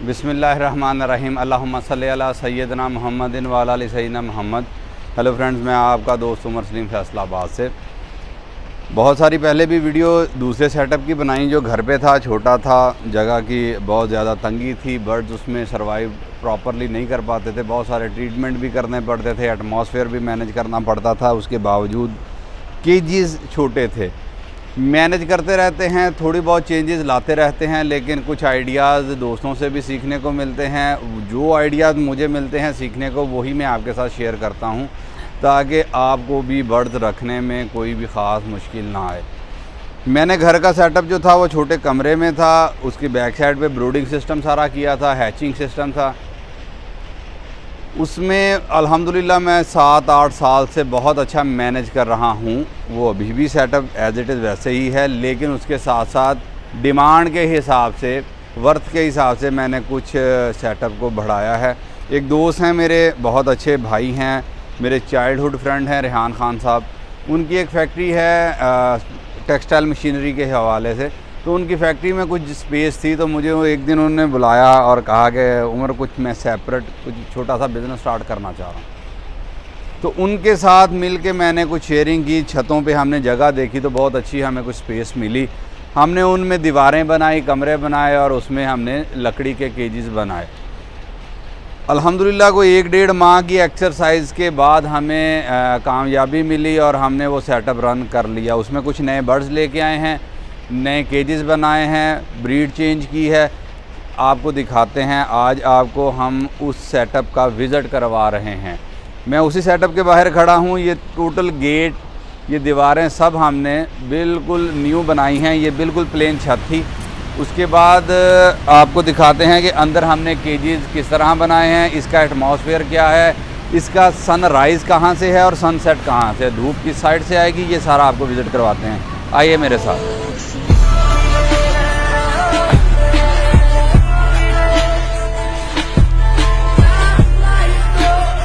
बिस्मिल्लाहिर्रहमानिर्रहीम अल्लाहुम्मा सल्ली अला सय्यदना मुहम्मदिन व अला आलि सय्यदना मुहम्मद। हेलो फ्रेंड्स, मैं आपका दोस्त उमर सलीम फैसलाबाद से। बहुत सारी पहले भी वीडियो दूसरे सेटअप की बनाई जो घर पे था, छोटा था, जगह की बहुत ज़्यादा तंगी थी, बर्ड्स उसमें सर्वाइव प्रॉपरली नहीं कर पाते थे, बहुत सारे ट्रीटमेंट भी करने पड़ते थे, एटमॉस्फेयर भी मैनेज करना पड़ता था। उसके बावजूद केजीज़ छोटे थे, मैनेज करते रहते हैं, थोड़ी बहुत चेंजेस लाते रहते हैं, लेकिन कुछ आइडियाज़ दोस्तों से भी सीखने को मिलते हैं। जो आइडियाज़ मुझे मिलते हैं सीखने को, वही मैं आपके साथ शेयर करता हूं, ताकि आपको भी बर्ड्स रखने में कोई भी ख़ास मुश्किल ना आए। मैंने घर का सेटअप जो था वो छोटे कमरे में था, उसकी बैक साइड पे ब्रूडिंग सिस्टम सारा किया था, हैचिंग सिस्टम था। उसमें अल्हम्दुलिल्लाह मैं 7-8 साल से बहुत अच्छा मैनेज कर रहा हूँ। वो अभी भी सेटअप एज़ इट इज़ वैसे ही है, लेकिन उसके साथ साथ डिमांड के हिसाब से, वर्थ के हिसाब से मैंने कुछ सेटअप को बढ़ाया है। एक दोस्त हैं मेरे, बहुत अच्छे भाई हैं, मेरे चाइल्डहुड फ्रेंड हैं, रेहान खान साहब। उनकी एक फैक्ट्री है टेक्सटाइल मशीनरी के हवाले से, तो उनकी फैक्ट्री में कुछ स्पेस थी, तो मुझे वो एक दिन उन्होंने बुलाया और कहा कि उमर कुछ मैं सेपरेट कुछ छोटा सा बिज़नेस स्टार्ट करना चाह रहा हूँ। तो उनके साथ मिल के मैंने कुछ शेयरिंग की, छतों पे हमने जगह देखी तो बहुत अच्छी हमें कुछ स्पेस मिली। हमने उनमें दीवारें बनाई, कमरे बनाए और उसमें हमने लकड़ी के केजेस बनाए। अल्हम्दुलिल्लाह कोई 1-1.5 माह की एक्सरसाइज के बाद हमें कामयाबी मिली और हमने वो सेटअप रन कर लिया। उसमें कुछ नए बर्ड्स लेके आए हैं, नए केजेस बनाए हैं, ब्रीड चेंज की है। आपको दिखाते हैं, आज आपको हम उस सेटअप का विज़िट करवा रहे हैं। मैं उसी सेटअप के बाहर खड़ा हूँ। ये टोटल गेट, ये दीवारें सब हमने बिल्कुल न्यू बनाई हैं। ये बिल्कुल प्लेन छत थी। उसके बाद आपको दिखाते हैं कि अंदर हमने केजेस किस तरह बनाए हैं, इसका एटमॉस्फेयर क्या है, इसका सनराइज़ कहाँ से है और सनसेट कहाँ से, धूप किस साइड से आएगी, ये सारा आपको विज़िट करवाते हैं। आइए मेरे साथ।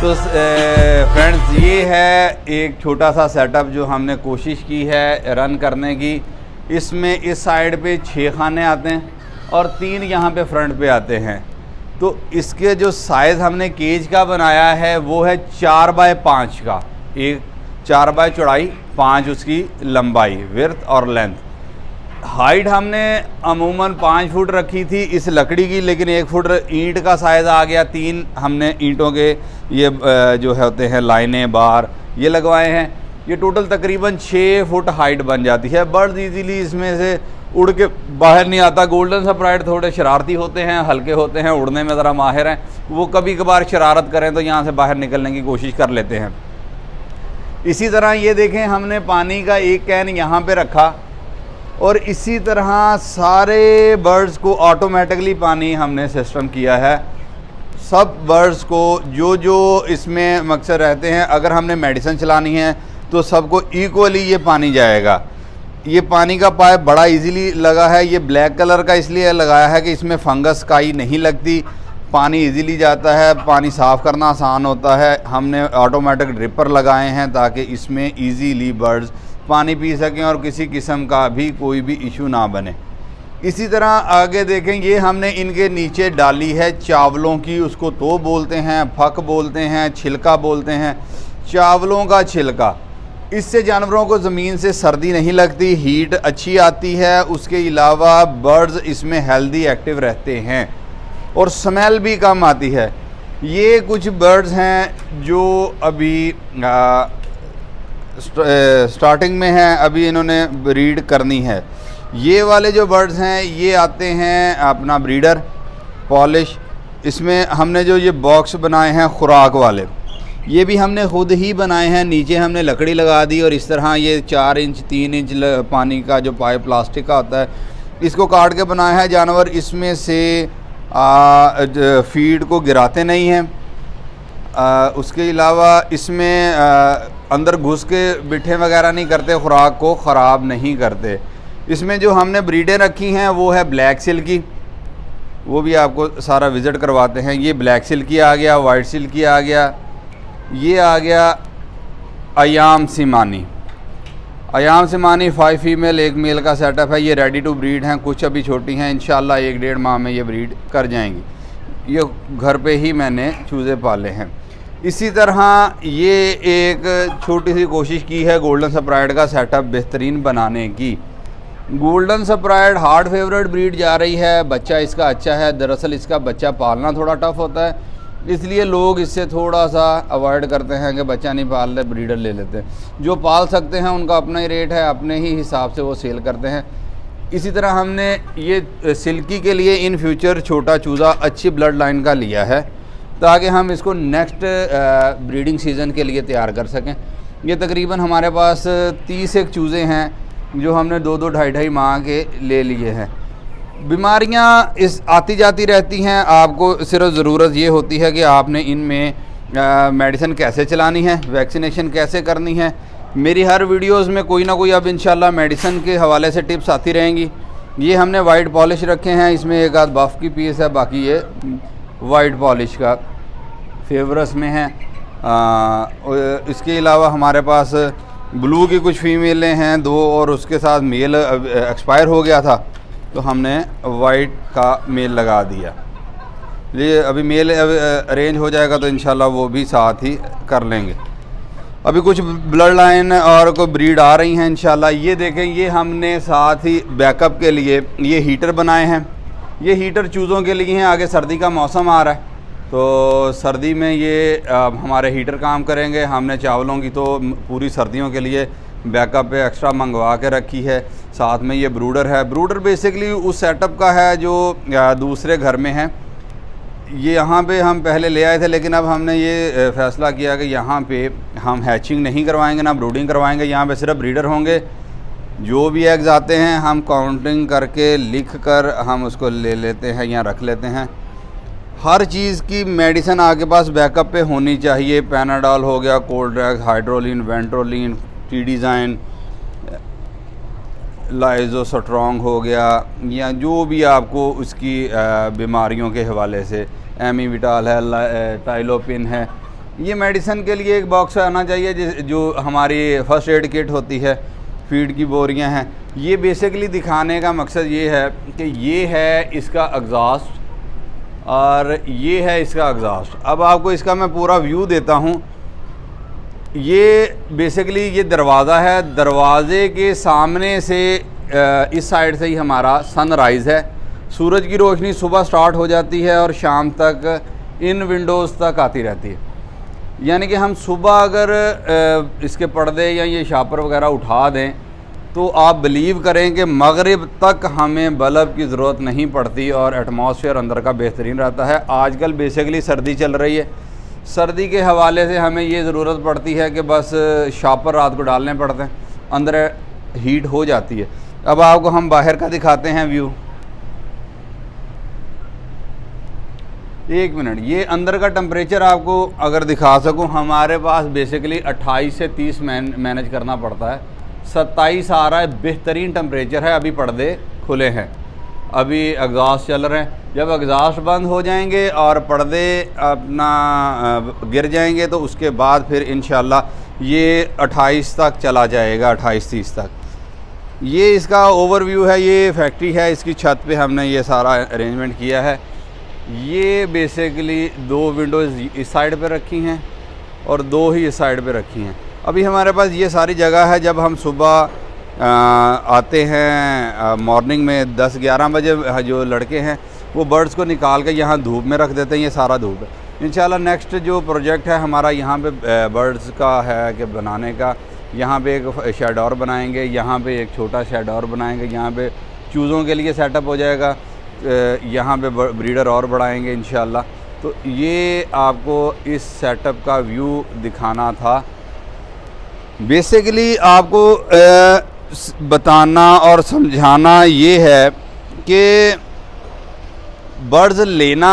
तो फ्रेंड्स, ये है एक छोटा सा सेटअप जो हमने कोशिश की है रन करने की। इसमें इस साइड पे 6 खाने आते हैं और 3 यहाँ पे फ्रंट पे आते हैं। तो इसके जो साइज़ हमने केज का बनाया है वो है 4x5 का, एक 4 बाय चौड़ाई, 5 उसकी लंबाई, विड्थ और लेंथ। हाइट हमने अमूमन 5 फुट रखी थी इस लकड़ी की, लेकिन 1 फुट ईंट का साइज़ आ गया। 3 हमने ईंटों के ये जो होते हैं लाइनें, बार, ये लगवाए हैं। ये टोटल तकरीबन 6 फुट हाइट बन जाती है। बर्ड्स इजीली इसमें से उड़ के बाहर नहीं आता। गोल्डन सप्राइट थोड़े शरारती होते हैं, हल्के होते हैं, उड़ने में ज़रा माहिर हैं। वो कभी कभार शरारत करें तो यहाँ से बाहर निकलने की कोशिश कर लेते हैं। इसी तरह ये देखें, हमने पानी का एक कैन यहाँ पे रखा और इसी तरह सारे बर्ड्स को ऑटोमेटिकली पानी हमने सिस्टम किया है। सब बर्ड्स को जो जो इसमें मकसद रहते हैं, अगर हमने मेडिसिन चलानी है तो सबको इक्वली ये पानी जाएगा। ये पानी का पाइप बड़ा इजीली लगा है। ये ब्लैक कलर का इसलिए लगाया है कि इसमें फंगस काई नहीं लगती, पानी इजीली जाता है, पानी साफ़ करना आसान होता है। हमने ऑटोमेटिक ड्रिपर लगाए हैं ताकि इसमें इजीली बर्ड्स पानी पी सकें और किसी किस्म का भी कोई भी इशू ना बने। इसी तरह आगे देखें, ये हमने इनके नीचे डाली है चावलों की, उसको तो बोलते हैं, फक बोलते हैं, छिलका बोलते हैं, चावलों का छिलका। इससे जानवरों को ज़मीन से सर्दी नहीं लगती, हीट अच्छी आती है। उसके अलावा बर्ड्स इसमें हेल्दी एक्टिव रहते हैं और स्मेल भी कम आती है। ये कुछ बर्ड्स हैं जो अभी स्टार्टिंग में हैं, अभी इन्होंने ब्रीड करनी है। ये वाले जो बर्ड्स हैं ये आते हैं अपना ब्रीडर पॉलिश। इसमें हमने जो ये बॉक्स बनाए हैं खुराक वाले, ये भी हमने ख़ुद ही बनाए हैं। नीचे हमने लकड़ी लगा दी और इस तरह ये 4 इंच 3 इंच पानी का जो पाइप प्लास्टिक का होता है, इसको काट के बनाया है। जानवर इसमें से फीड को गिराते नहीं हैं। उसके अलावा इसमें अंदर घुस के बिठे वगैरह नहीं करते, ख़ुराक को ख़राब नहीं करते। इसमें जो हमने ब्रीडें रखी हैं वो है ब्लैक सिल्की, वो भी आपको सारा विज़िट करवाते हैं। ये ब्लैक सिल्की आ गया, वाइट सिल्की आ गया, ये आ गया अयाम सिमानी। अयाम सिमानी 5 फीमेल 1 मेल का सेटअप है। ये रेडी टू ब्रीड हैं, कुछ अभी छोटी हैं, इंशाल्लाह 1-1.5 माह में ये ब्रीड कर जाएंगी। ये घर पे ही मैंने चूज़े पाले हैं। इसी तरह ये एक छोटी सी कोशिश की है गोल्डन स्प्राइड का सेटअप बेहतरीन बनाने की। गोल्डन स्प्राइड हार्ड फेवरेट ब्रीड जा रही है, बच्चा इसका अच्छा है। दरअसल इसका बच्चा पालना थोड़ा टफ होता है, इसलिए लोग इससे थोड़ा सा अवॉइड करते हैं कि बच्चा नहीं पाल रहे, ब्रीडर ले लेते हैं। जो पाल सकते हैं उनका अपना ही रेट है, अपने ही हिसाब से वो सेल करते हैं। इसी तरह हमने ये सिल्की के लिए इन फ्यूचर छोटा चूज़ा अच्छी ब्लड लाइन का लिया है ताकि हम इसको नेक्स्ट ब्रीडिंग सीज़न के लिए तैयार कर सकें। ये तकरीबन हमारे पास 30 एक चूज़े हैं जो हमने 2-2 ढाई माह के ले लिए हैं। बीमारियां इस आती जाती रहती हैं, आपको सिर्फ ज़रूरत ये होती है कि आपने इनमें मेडिसिन कैसे चलानी है, वैक्सीनेशन कैसे करनी है। मेरी हर वीडियोस में कोई ना कोई अब इंशाल्लाह मेडिसिन के हवाले से टिप्स आती रहेंगी। ये हमने वाइट पॉलिश रखे हैं, इसमें एक आध बफ की पीस है, बाकी ये वाइट पॉलिश का फेवरस में है। इसके अलावा हमारे पास ब्लू की कुछ फीमेलें हैं 2, और उसके साथ मेल एक्सपायर हो गया था तो हमने वाइट का मेल लगा दिया। ये अभी मेल अरेंज हो जाएगा तो इंशाल्लाह वो भी साथ ही कर लेंगे। अभी कुछ ब्लड लाइन और कोई ब्रीड आ रही हैं इंशाल्लाह। ये देखें, ये हमने साथ ही बैकअप के लिए ये हीटर बनाए हैं। ये हीटर चूज़ों के लिए हैं, आगे सर्दी का मौसम आ रहा है तो सर्दी में ये हमारे हीटर काम करेंगे। हमने चावलों की तो पूरी सर्दियों के लिए बैकअप पे एक्स्ट्रा मंगवा के रखी है। साथ में ये ब्रूडर है। ब्रूडर बेसिकली उस सेटअप का है जो दूसरे घर में है। ये यहाँ पे हम पहले ले आए थे, लेकिन अब हमने ये फ़ैसला किया कि यहाँ पे हम हैचिंग नहीं करवाएंगे, ना ब्रूडिंग करवाएंगे। यहाँ पे सिर्फ ब्रीडर होंगे। जो भी एग्स आते हैं हम काउंटिंग करके लिख कर हम उसको ले लेते हैं या रख लेते हैं। हर चीज़ की मेडिसिन आपके पास बैकअप पे होनी चाहिए। पैनाडॉल हो गया, कोल्ड्रैक्स, हाइड्रोलिन, वेंट्रोलिन, टीडिज़ाइन, लाइजोस्ट्रॉन्ग हो गया, या जो भी आपको उसकी बीमारियों के हवाले से, एमीविटाल है, टाइलोपिन है, ये मेडिसिन के लिए एक बॉक्स आना चाहिए जो हमारी फ़र्स्ट एड किट होती है। फीड की बोरियां हैं। ये बेसिकली दिखाने का मकसद ये है कि ये है इसका एग्जॉस्ट और ये है इसका एग्जॉस्ट। अब आपको इसका मैं पूरा व्यू देता हूँ। ये बेसिकली ये दरवाज़ा है, दरवाज़े के सामने से इस साइड से ही हमारा सनराइज़ है। सूरज की रोशनी सुबह स्टार्ट हो जाती है और शाम तक इन विंडोज़ तक आती रहती है। यानी कि हम सुबह अगर इसके पर्दे या ये शापर वगैरह उठा दें तो आप बिलीव करें कि मगरिब तक हमें बल्ब की ज़रूरत नहीं पड़ती और एटमॉस्फेयर अंदर का बेहतरीन रहता है। आजकल बेसिकली सर्दी चल रही है, सर्दी के हवाले से हमें ये ज़रूरत पड़ती है कि बस शापर रात को डालने पड़ते हैं, अंदर हीट हो जाती है। अब आपको हम बाहर का दिखाते हैं व्यू। एक मिनट, ये अंदर का टेम्परेचर आपको अगर दिखा सकूं, हमारे पास बेसिकली 28 से 30 मैनेज करना पड़ता है। 27 आ रहा है, बेहतरीन टेम्परेचर है। अभी पर्दे खुले हैं, अभी एग्जॉस्ट चल रहे हैं। जब एग्जॉस्ट बंद हो जाएंगे और पर्दे अपना गिर जाएंगे तो उसके बाद फिर इंशाल्लाह ये 28 तक चला जाएगा, 28-30 तक। ये इसका ओवरव्यू है। ये फैक्ट्री है, इसकी छत पे हमने ये सारा अरेंजमेंट किया है। ये बेसिकली 2 विंडोज़ इस साइड पे रखी हैं और 2 ही इस साइड पे रखी हैं। अभी हमारे पास ये सारी जगह है। जब हम सुबह आते हैं मॉर्निंग में 10-11 बजे, जो लड़के हैं वो बर्ड्स को निकाल के यहाँ धूप में रख देते हैं। ये सारा धूप है। इंशाल्लाह नेक्स्ट जो प्रोजेक्ट है हमारा यहाँ पे बर्ड्स का है कि बनाने का। यहाँ पे एक शेड और बनाएंगे, यहाँ पे एक छोटा शेड और बनाएंगे, यहाँ पे चूज़ों के लिए सेटअप हो जाएगा, यहाँ पे ब्रीडर और बढ़ाएंगे इंशाल्लाह। तो ये आपको इस सेटअप का व्यू दिखाना था। बेसिकली आपको बताना और समझाना ये है कि बर्ड्स लेना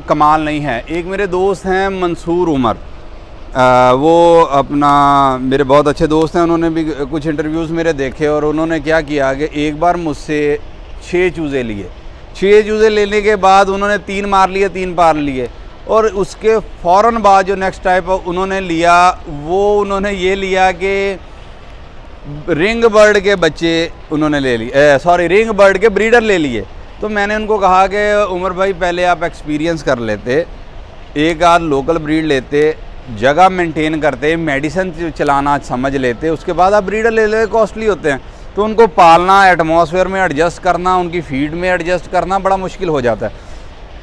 कमाल नहीं है। एक मेरे दोस्त हैं मंसूर उमर, वो अपना मेरे बहुत अच्छे दोस्त हैं। उन्होंने भी कुछ इंटरव्यूज़ मेरे देखे और उन्होंने क्या किया कि एक बार मुझसे 6 चूज़े लिए। 6 चूज़े लेने के बाद उन्होंने 3 मार लिए, 3 पार लिए, और उसके फ़ौरन बाद जो नेक्स्ट टाइप उन्होंने लिया वो उन्होंने ये लिया कि रिंग बर्ड के बच्चे उन्होंने ले लिए, सॉरी रिंग बर्ड के ब्रीडर ले लिए। तो मैंने उनको कहा कि उमर भाई पहले आप एक्सपीरियंस कर लेते, एक आध लोकल ब्रीड लेते, जगह मेंटेन करते, मेडिसिन चलाना समझ लेते, उसके बाद आप ब्रीडर ले लेते। कॉस्टली होते हैं तो उनको पालना, एटमॉस्फेयर में एडजस्ट करना, उनकी फीड में एडजस्ट करना बड़ा मुश्किल हो जाता है।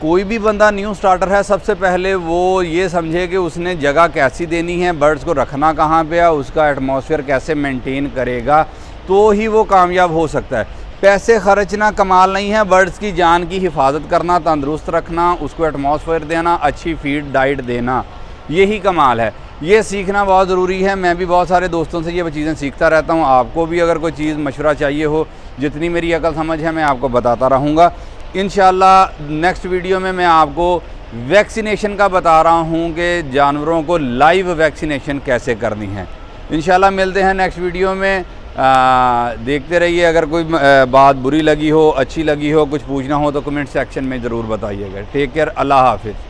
कोई भी बंदा न्यू स्टार्टर है, सबसे पहले वो ये समझे कि उसने जगह कैसी देनी है, बर्ड्स को रखना कहाँ पे है, उसका एटमॉस्फेयर कैसे मेंटेन करेगा, तो ही वो कामयाब हो सकता है। पैसे खर्चना कमाल नहीं है, बर्ड्स की जान की हिफाजत करना, तंदुरुस्त रखना, उसको एटमॉस्फेयर देना, अच्छी फीड डाइट देना, यही कमाल है। ये सीखना बहुत ज़रूरी है। मैं भी बहुत सारे दोस्तों से ये चीज़ें सीखता रहता हूँ। आपको भी अगर कोई चीज़ मशवरा चाहिए हो, जितनी मेरी अकल समझ है मैं आपको बताता रहूँगा। इंशाल्लाह नेक्स्ट वीडियो में मैं आपको वैक्सीनेशन का बता रहा हूँ कि जानवरों को लाइव वैक्सीनेशन कैसे करनी है। इंशाल्लाह मिलते हैं नेक्स्ट वीडियो में। देखते रहिए। अगर कोई बात बुरी लगी हो, अच्छी लगी हो, कुछ पूछना हो तो कमेंट सेक्शन में ज़रूर बताइएगा। टेक केयर, अल्लाह हाफिज़।